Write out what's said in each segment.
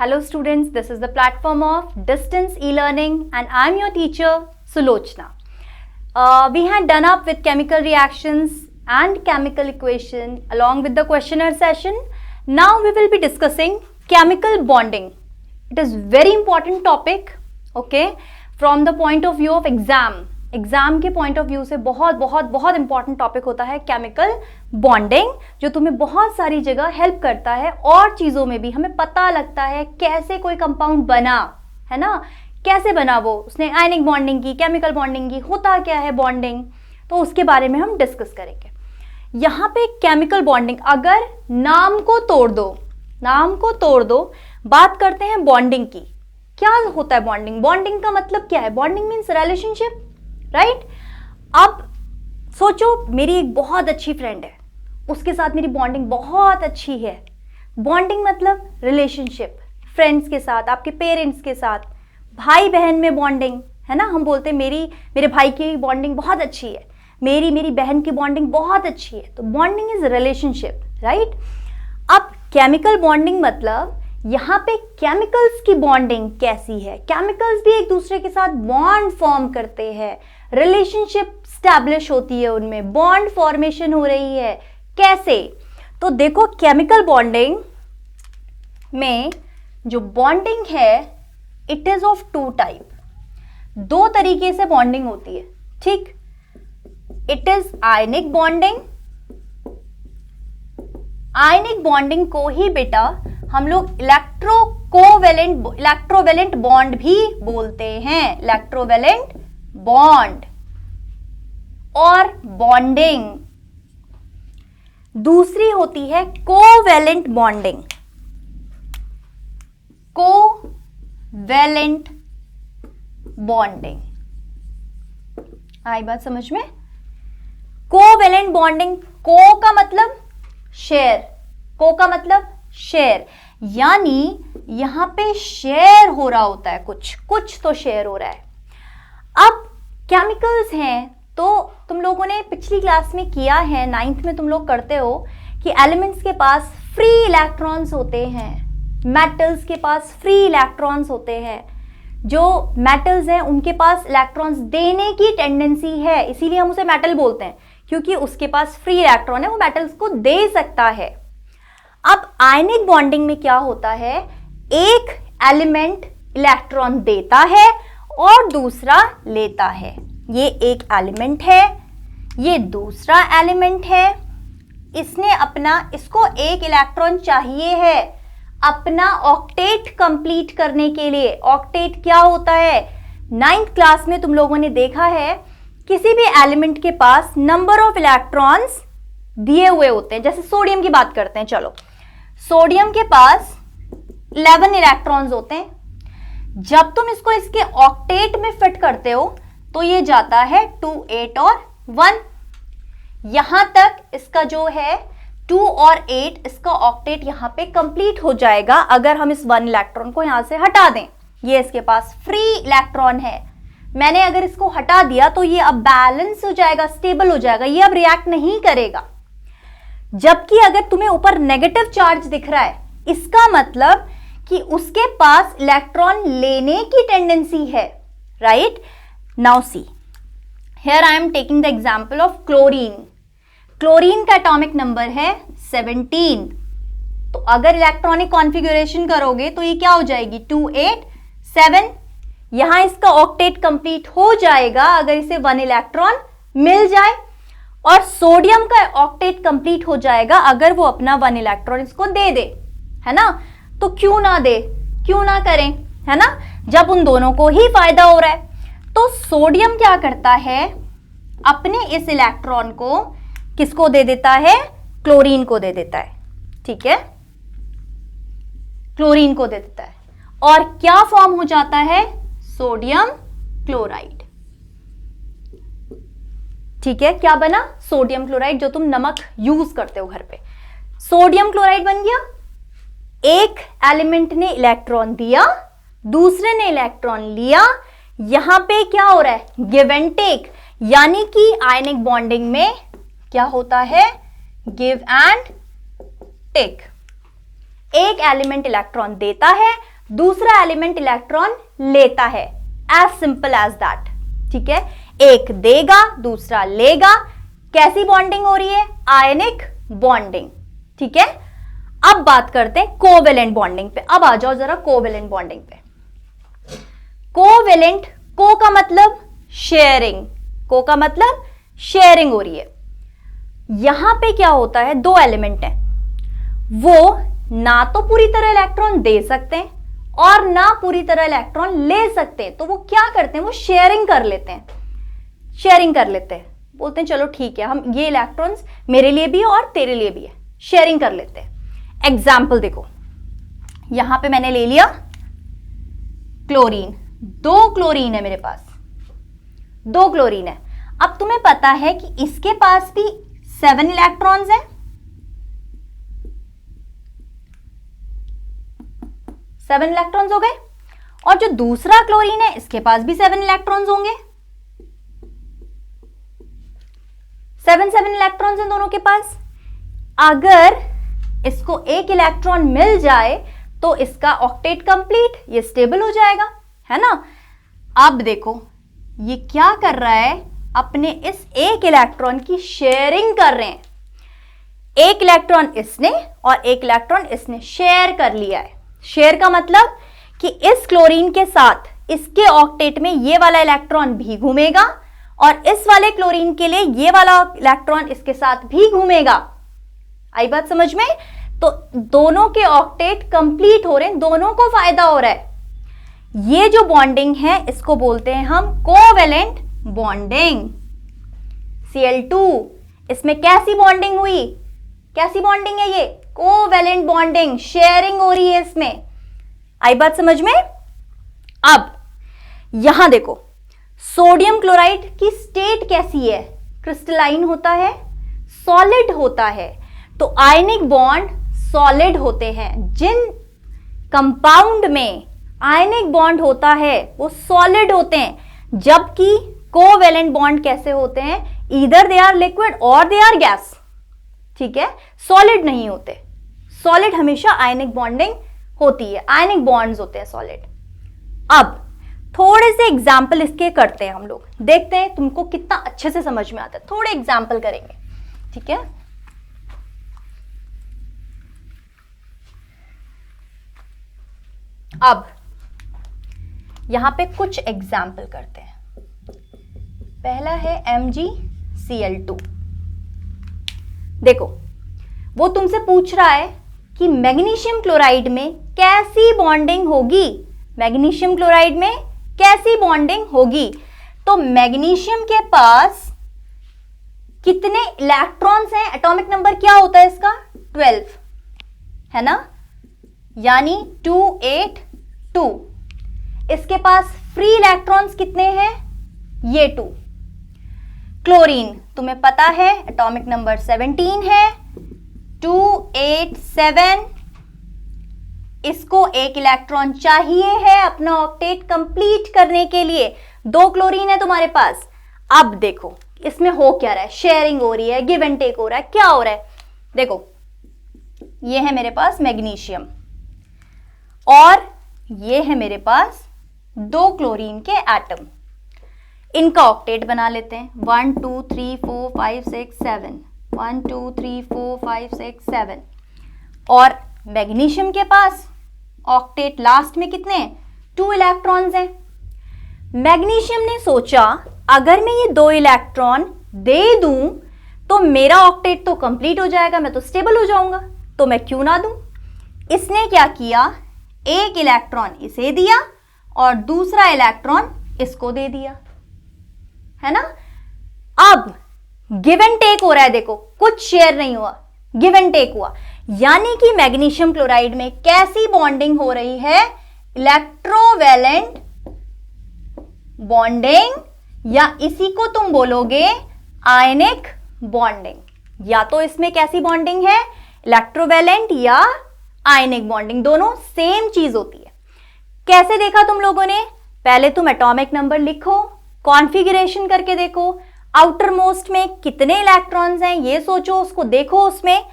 Hello students, this is the platform of distance e-learning and I'm your teacher Sulochna. We had done up with chemical reactions and chemical equation along with the questionnaire session. Now we will be discussing chemical bonding. It is very important topic, okay, from the point of view of exam के point of view से बहुत बहुत बहुत important topic होता है chemical bonding, जो तुम्हें बहुत सारी जगह हेल्प करता है और चीज़ों में भी हमें पता लगता है कैसे कोई कंपाउंड बना, है ना, कैसे बना वो, उसने आयनिक बॉन्डिंग की, केमिकल बॉन्डिंग की, होता क्या है बॉन्डिंग, तो उसके बारे में हम डिस्कस करेंगे। यहाँ पे केमिकल बॉन्डिंग, अगर नाम को तोड़ दो, बात करते हैं बॉन्डिंग की। क्या होता है बॉन्डिंग? बॉन्डिंग का मतलब क्या है? Bonding means relationship, right? अब सोचो, मेरी एक बहुत अच्छी फ्रेंड है, उसके साथ मेरी बॉन्डिंग बहुत अच्छी है। बॉन्डिंग मतलब रिलेशनशिप, फ्रेंड्स के साथ, आपके पेरेंट्स के साथ, भाई बहन में बॉन्डिंग, है ना। हम बोलते हैं मेरे भाई की बॉन्डिंग बहुत अच्छी है, मेरी बहन की बॉन्डिंग बहुत अच्छी है, तो बॉन्डिंग इज रिलेशनशिप, राइट। अब केमिकल बॉन्डिंग मतलब यहाँ पे केमिकल्स की बॉन्डिंग कैसी है? केमिकल्स भी एक दूसरे के साथ बॉन्ड फॉर्म करते हैं, रिलेशनशिप स्टैब्लिश होती है, उनमें बॉन्ड फॉर्मेशन हो रही है। कैसे? तो देखो, केमिकल बॉन्डिंग में जो बॉन्डिंग है it is of two type. दो तरीके से बॉन्डिंग होती है, ठीक। It is ionic bonding. Ionic bonding को ही बेटा हम लोग इलेक्ट्रोवेलेंट बॉन्ड भी बोलते हैं, इलेक्ट्रोवेलेंट बॉन्ड और बॉन्डिंग। दूसरी होती है कोवेलेंट बॉन्डिंग। कोवेलेंट बॉन्डिंग आई बात समझ में? कोवेलेंट बॉन्डिंग, को का मतलब शेयर, को का मतलब शेयर, यानी यहां पे शेयर हो रहा होता है, कुछ तो शेयर हो रहा है। अब केमिकल्स हैं तो तुम लोगों ने पिछली क्लास में किया है, 9th में तुम लोग करते हो कि एलिमेंट्स के पास फ्री इलेक्ट्रॉन्स होते हैं, मेटल्स के पास फ्री इलेक्ट्रॉन्स होते हैं। जो मेटल्स हैं उनके पास इलेक्ट्रॉन्स देने की टेंडेंसी है, इसीलिए हम उसे मेटल बोलते हैं, क्योंकि उसके पास फ्री इलेक्ट्रॉन है, वो मेटल्स को दे सकता है। अब आयनिक बॉन्डिंग में क्या होता है? एक एलिमेंट इलेक्ट्रॉन देता है और दूसरा लेता है। ये एक एलिमेंट है, ये दूसरा एलिमेंट है, इसको एक इलेक्ट्रॉन चाहिए है अपना ऑक्टेट कंप्लीट करने के लिए। ऑक्टेट क्या होता है? 9th क्लास में तुम लोगों ने देखा है, किसी भी एलिमेंट के पास नंबर ऑफ इलेक्ट्रॉन्स दिए हुए होते हैं। जैसे सोडियम की बात करते हैं, चलो, सोडियम के पास 11 इलेक्ट्रॉन्स होते हैं। जब तुम इसको इसके ऑक्टेट में फिट करते हो तो ये जाता है 2, 8 और 1। यहां तक इसका जो है 2 और 8, इसका ऑक्टेट यहां पे कंप्लीट हो जाएगा अगर हम इस 1 इलेक्ट्रॉन को यहां से हटा दें। ये इसके पास फ्री इलेक्ट्रॉन है, मैंने अगर इसको हटा दिया तो ये अब बैलेंस हो जाएगा, स्टेबल हो जाएगा, ये अब रिएक्ट नहीं करेगा। जबकि अगर तुम्हें ऊपर नेगेटिव चार्ज दिख रहा है, इसका मतलब कि उसके पास इलेक्ट्रॉन लेने की टेंडेंसी है, right. Now see here I am taking the example of chlorine. Chlorine का एटॉमिक नंबर है 17। तो अगर इलेक्ट्रॉनिक कॉन्फ़िगरेशन करोगे तो ये क्या हो जाएगी? 2, 8, 7। यहां इसका ऑक्टेट कंप्लीट हो जाएगा अगर इसे 1 इलेक्ट्रॉन मिल जाए, और सोडियम का ऑक्टेट कंप्लीट हो जाएगा अगर वो अपना 1 इलेक्ट्रॉन इसको दे दे, है ना। तो क्यों ना दे, क्यों ना करें, है ना, जब उन दोनों को ही फायदा हो रहा है। तो सोडियम क्या करता है? अपने इस इलेक्ट्रॉन को किसको दे देता है? क्लोरीन को दे देता है, ठीक है, क्लोरीन को दे देता है, और क्या फॉर्म हो जाता है? सोडियम क्लोराइड, ठीक है। क्या बना? सोडियम क्लोराइड, जो तुम नमक यूज करते हो घर पे, सोडियम क्लोराइड बन गया। एक एलिमेंट ने इलेक्ट्रॉन दिया, दूसरे ने इलेक्ट्रॉन लिया, यहां पे क्या हो रहा है? गिव एंड टेक, यानी कि आयनिक बॉन्डिंग में क्या होता है? Give and take. एक एलिमेंट इलेक्ट्रॉन देता है, दूसरा एलिमेंट इलेक्ट्रॉन लेता है, एज सिंपल एज दैट। ठीक है, एक देगा दूसरा लेगा, कैसी बॉन्डिंग हो रही है? Ionic bonding. ठीक है, अब बात करते हैं कोवेलेंट बॉन्डिंग पे। अब आ जाओ जरा कोवेलेंट बॉन्डिंग पे। कोवेलेंट, को का मतलब शेयरिंग, को का मतलब शेयरिंग हो रही है। यहां पे क्या होता है, दो एलिमेंट हैं, वो ना तो पूरी तरह इलेक्ट्रॉन दे सकते हैं और ना पूरी तरह इलेक्ट्रॉन ले सकते हैं। तो वो क्या करते हैं, वो शेयरिंग कर लेते हैं, शेयरिंग कर लेते हैं, बोलते हैं चलो ठीक है, हम ये इलेक्ट्रॉन्स मेरे लिए भी है और तेरे लिए भी है, शेयरिंग कर लेते हैं। एग्जाम्पल देखो, यहां पे मैंने ले लिया क्लोरीन, 2 क्लोरीन है मेरे पास, 2 क्लोरीन है। अब तुम्हें पता है कि इसके पास भी 7 इलेक्ट्रॉन्स हैं, 7 इलेक्ट्रॉन्स हो गए, और जो दूसरा क्लोरीन है इसके पास भी 7 इलेक्ट्रॉन्स होंगे, 7 इलेक्ट्रॉन्स हैं दोनों के पास। अगर इसको एक इलेक्ट्रॉन मिल जाए तो इसका ऑक्टेट कंप्लीट, ये स्टेबल हो जाएगा, है ना। अब देखो ये क्या कर रहा है, अपने इस एक इलेक्ट्रॉन की शेयरिंग कर रहे हैं। एक इलेक्ट्रॉन इसने और एक इलेक्ट्रॉन इसने शेयर कर लिया है। शेयर का मतलब कि इस क्लोरीन के साथ इसके ऑक्टेट में ये वाला इलेक्ट्रॉन भी घूमेगा और इस वाले क्लोरीन के लिए ये वाला इलेक्ट्रॉन इसके साथ भी घूमेगा। आई बात समझ में? तो दोनों के ऑक्टेट कंप्लीट हो रहे हैं, दोनों को फायदा हो रहा है। ये जो बॉन्डिंग है इसको बोलते हैं हम कोवेलेंट बॉन्डिंग। Cl2, इसमें कैसी बॉन्डिंग हुई, कैसी बॉन्डिंग है ये? कोवेलेंट बॉन्डिंग, शेयरिंग हो रही है इसमें। आई बात समझ में? अब यहां देखो, सोडियम क्लोराइड की स्टेट कैसी है? क्रिस्टलाइन होता है, सॉलिड होता है। तो आयनिक बॉन्ड सॉलिड होते हैं। जिन कंपाउंड में आयनिक बॉन्ड होता है वो सॉलिड होते हैं, जबकि कोवेलेंट बॉन्ड कैसे होते हैं? ईदर दे आर लिक्विड और दे आर गैस। ठीक है, सॉलिड नहीं होते। सॉलिड हमेशा आयनिक बॉन्डिंग होती है, आयनिक बॉन्ड्स होते हैं सॉलिड। अब थोड़े से एग्जाम्पल इसके करते हैं हम लोग, देखते हैं तुमको कितना अच्छे से समझ में आता है। थोड़े एग्जाम्पल करेंगे, ठीक है। अब यहां पे कुछ एग्जाम्पल करते हैं। पहला है MgCl2। देखो, वो तुमसे पूछ रहा है कि मैग्नीशियम क्लोराइड में कैसी बॉन्डिंग होगी, मैग्नीशियम क्लोराइड में कैसी बॉन्डिंग होगी। तो मैग्नीशियम के पास कितने इलेक्ट्रॉन्स हैं? एटॉमिक नंबर क्या होता है इसका? 12, है ना, यानी 282। इसके पास फ्री इलेक्ट्रॉन्स कितने हैं? ये 2। क्लोरीन तुम्हें पता है एटॉमिक नंबर 17 है, 287। इसको एक इलेक्ट्रॉन चाहिए है अपना ऑक्टेट कंप्लीट करने के लिए। 2 क्लोरीन है तुम्हारे पास। अब देखो इसमें हो क्या रहा है, शेयरिंग हो रही है, गिव एंड टेक हो रहा है, क्या हो रहा है? देखो ये है मेरे पास मैग्नीशियम और ये है मेरे पास 2 क्लोरीन के एटम। इनका ऑक्टेट बना लेते हैं। 1 2 3 4 5 6 7, 1 2 3 4 5 6 7। और मैग्नीशियम के पास ऑक्टेट लास्ट में कितने हैं? 2 इलेक्ट्रॉन्स हैं। मैग्नीशियम ने सोचा अगर मैं ये 2 इलेक्ट्रॉन दे दूं तो मेरा ऑक्टेट तो कंप्लीट हो जाएगा, मैं तो स्टेबल हो जाऊंगा, तो मैं क्यों ना दूं। इसने क्या किया, एक इलेक्ट्रॉन इसे दिया और दूसरा इलेक्ट्रॉन इसको दे दिया, है ना। अब गिव एंड टेक हो रहा है, देखो कुछ शेयर नहीं हुआ, गिव एंड टेक हुआ। यानी कि मैग्नीशियम क्लोराइड में कैसी बॉन्डिंग हो रही है? इलेक्ट्रोवैलेंट बॉन्डिंग, या इसी को तुम बोलोगे आयनिक बॉन्डिंग। या तो इसमें कैसी बॉन्डिंग है, इलेक्ट्रोवैलेंट या आयनिक बॉन्डिंग, दोनों सेम चीज होती है। कैसे देखा तुम लोगों ने? पहले तुम एटॉमिक नंबर लिखो, कॉन्फ़िगरेशन करके देखो, आउटर मोस्ट में कितने इलेक्ट्रॉन्स हैं ये सोचो, उसको देखो उसमें,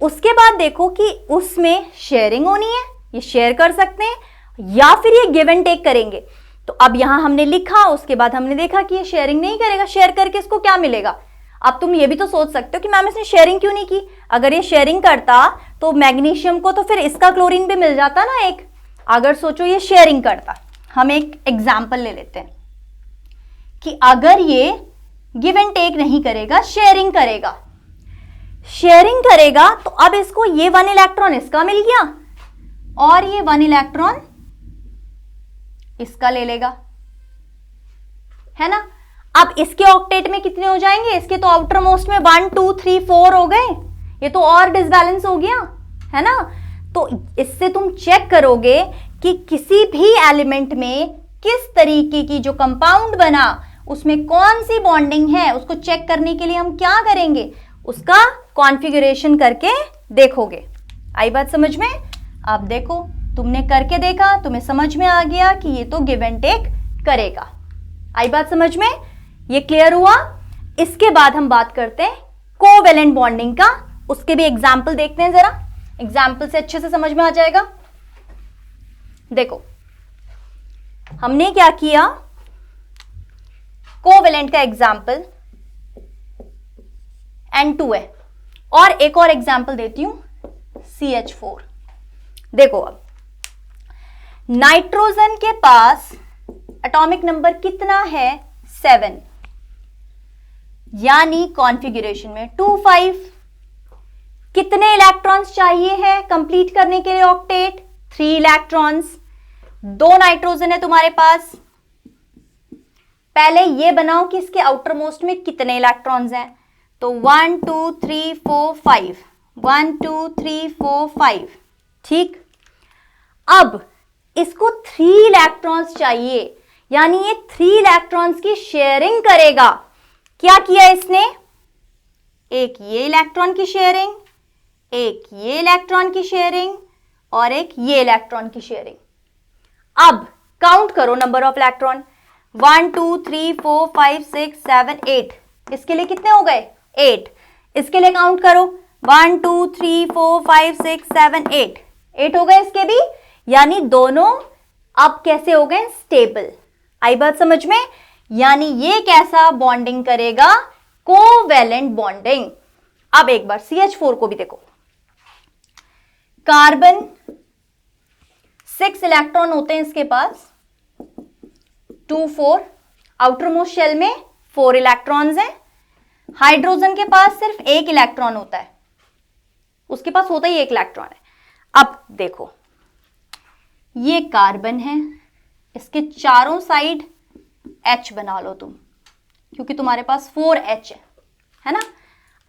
उसके बाद देखो कि उसमें शेयरिंग होनी है, ये शेयर कर सकते हैं या फिर ये गिव एंड टेक करेंगे। तो अब यहां हमने लिखा, उसके बाद हमने देखा कि ये शेयरिंग नहीं करेगा, शेयर करके इसको क्या मिलेगा। अब तुम ये भी तो सोच सकते हो कि मैम इसने शेयरिंग क्यों नहीं की, अगर ये शेयरिंग करता तो मैग्नीशियम को तो फिर इसका क्लोरीन भी मिल जाता ना एक। अगर सोचो ये शेयरिंग करता, हम एक एग्जाम्पल ले लेते हैं कि अगर ये गिव एंड टेक नहीं करेगा, शेयरिंग करेगा, शेयरिंग करेगा तो अब इसको ये 1 इलेक्ट्रॉन इसका मिल गया और ये 1 इलेक्ट्रॉन इसका ले लेगा, है ना। अब इसके ऑक्टेट में कितने हो जाएंगे, इसके तो आउटर मोस्ट में 1 2 3 4 हो गए, ये तो और डिसबैलेंस हो गया, है ना। तो इससे तुम चेक करोगे कि किसी भी एलिमेंट में किस तरीके की जो कंपाउंड बना उसमें कौन सी बॉन्डिंग है, उसको चेक करने के लिए हम क्या करेंगे, उसका कॉन्फ़िगरेशन करके देखोगे। आई बात समझ में। अब देखो तुमने करके देखा, तुम्हें समझ में आ गया कि ये तो गिव एंड टेक करेगा। आई बात समझ में, ये क्लियर हुआ। इसके बाद हम बात करते हैं कोवेलेंट बॉन्डिंग का, उसके भी एग्जाम्पल देखते हैं जरा, एग्जाम्पल से अच्छे से समझ में आ जाएगा। देखो हमने क्या किया, कोवेलेंट का एग्जाम्पल N2 है, और एक और एग्जाम्पल देती हूं CH4। देखो अब नाइट्रोजन के पास एटॉमिक नंबर कितना है, 7, यानी कॉन्फ़िगरेशन में 2 5। कितने इलेक्ट्रॉन्स चाहिए है कंप्लीट करने के लिए ऑक्टेट, 3 इलेक्ट्रॉन्स। 2 नाइट्रोजन है तुम्हारे पास, पहले ये बनाओ कि इसके आउटर मोस्ट में कितने इलेक्ट्रॉन्स हैं। तो 1 2 3 4 5, 1 2 3 4 5, ठीक। अब इसको 3 इलेक्ट्रॉन्स चाहिए, यानी ये 3 इलेक्ट्रॉन्स की शेयरिंग करेगा। क्या किया इसने, एक ये इलेक्ट्रॉन की शेयरिंग, एक ये इलेक्ट्रॉन की शेयरिंग और एक ये इलेक्ट्रॉन की शेयरिंग। अब काउंट करो नंबर ऑफ इलेक्ट्रॉन, 1 2 3 4 5 6 7 8। इसके लिए कितने हो गए, 8। इसके लिए काउंट करो, 1 2 3 4 5 6 7 8, 8 हो गए इसके भी, यानी दोनों अब कैसे हो गए, स्टेबल। आई बात समझ में, यानी ये कैसा बॉन्डिंग करेगा, कोवेलेंट बॉन्डिंग। अब एक बार CH4 को भी देखो, कार्बन 6 इलेक्ट्रॉन होते हैं इसके पास, 2 4, आउटर मोस्ट शेल में 4 इलेक्ट्रॉन्स हैं। हाइड्रोजन के पास सिर्फ 1 इलेक्ट्रॉन होता है, उसके पास होता ही 1 इलेक्ट्रॉन है। अब देखो ये कार्बन है, इसके चारों साइड H बना लो तुम, क्योंकि तुम्हारे पास 4H है ना।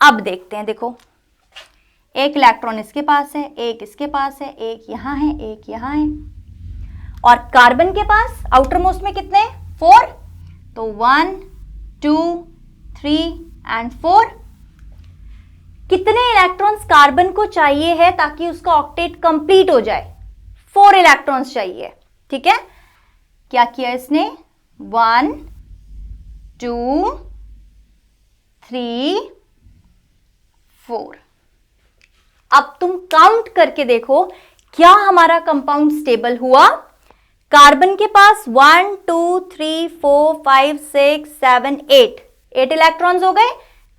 अब देखते हैं, देखो 1 इलेक्ट्रॉन इसके पास है, 1 इसके पास है, 1 यहां है, 1 यहां है, और कार्बन के पास आउटर मोस्ट में कितने, 4। तो 1 2 3 एंड 4। कितने इलेक्ट्रॉन्स कार्बन को चाहिए है ताकि उसका ऑक्टेट कंप्लीट हो जाए, 4 इलेक्ट्रॉन्स चाहिए, ठीक है। क्या किया इसने, 1 2 3 4। अब तुम काउंट करके देखो क्या हमारा कंपाउंड स्टेबल हुआ। कार्बन के पास 1 2 3 4 5 6 7 8 इलेक्ट्रॉन्स हो गए,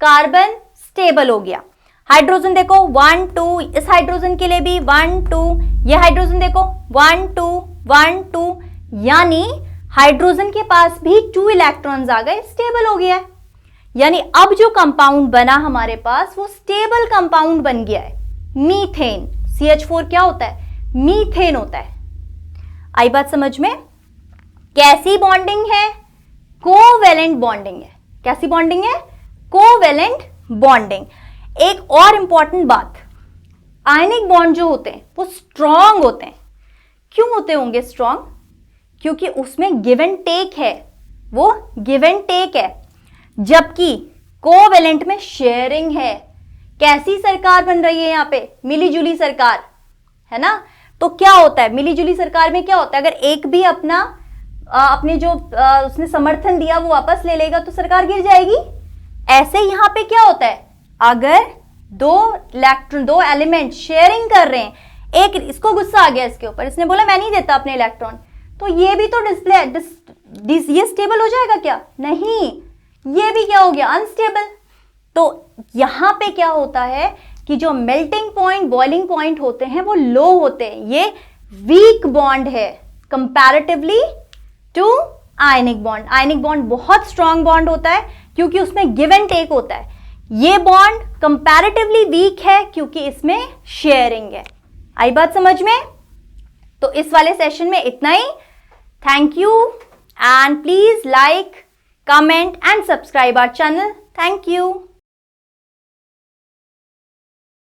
कार्बन स्टेबल हो गया। हाइड्रोजन देखो 1 2, इस हाइड्रोजन के लिए भी 1 2, ये हाइड्रोजन देखो 1 2 1 2, यानी हाइड्रोजन के पास भी 2 इलेक्ट्रॉन्स आ गए, स्टेबल हो गया है। यानी अब जो कंपाउंड बना हमारे पास वो स्टेबल कंपाउंड बन गया है, मीथेन। CH4 क्या होता है, मीथेन होता है। आई बात समझ में। कैसी बॉन्डिंग है, कोवेलेंट बॉन्डिंग है। कैसी बॉन्डिंग है, कोवेलेंट बॉन्डिंग। एक और इंपॉर्टेंट बात, आयनिक बॉन्ड जो होते हैं वो स्ट्रॉन्ग होते हैं। क्यों होते होंगे स्ट्रॉन्ग, क्योंकि उसमें गिव एंड टेक है, वो गिव एंड टेक है, जबकि कोवेलेंट में शेयरिंग है। कैसी सरकार बन रही है यहाँ पे, मिलीजुली सरकार, है ना। तो क्या होता है मिलीजुली सरकार में, क्या होता है, अगर एक भी अपने जो उसने समर्थन दिया वो वापस ले लेगा तो सरकार गिर जाएगी। ऐसे यहाँ पे क्या होता है, अगर दो इलेक्ट्रॉन, दो एलिमेंट शेयरिंग कर रहे हैं, एक इसको गुस्सा आ गया इसके ऊपर, इसने बोला मैं नहीं देता अपने इलेक्ट्रॉन, तो ये भी तो ये स्टेबल हो जाएगा क्या? नहीं, ये भी क्या हो गया? अनस्टेबल। तो यहां पे क्या होता है कि जो मेल्टिंग पॉइंट, बॉइलिंग पॉइंट होते हैं वो लो होते हैं, ये वीक बॉन्ड है comparatively to ionic bond. Ionic bond बहुत स्ट्रॉन्ग बॉन्ड होता है क्योंकि उसमें गिव एंड टेक होता है। ये बॉन्ड कंपैरेटिवली वीक है क्योंकि इसमें शेयरिंग है। आई बात समझ में? तो इस वाले सेशन में इतना ही। Thank you and please like, comment and subscribe our channel. Thank you.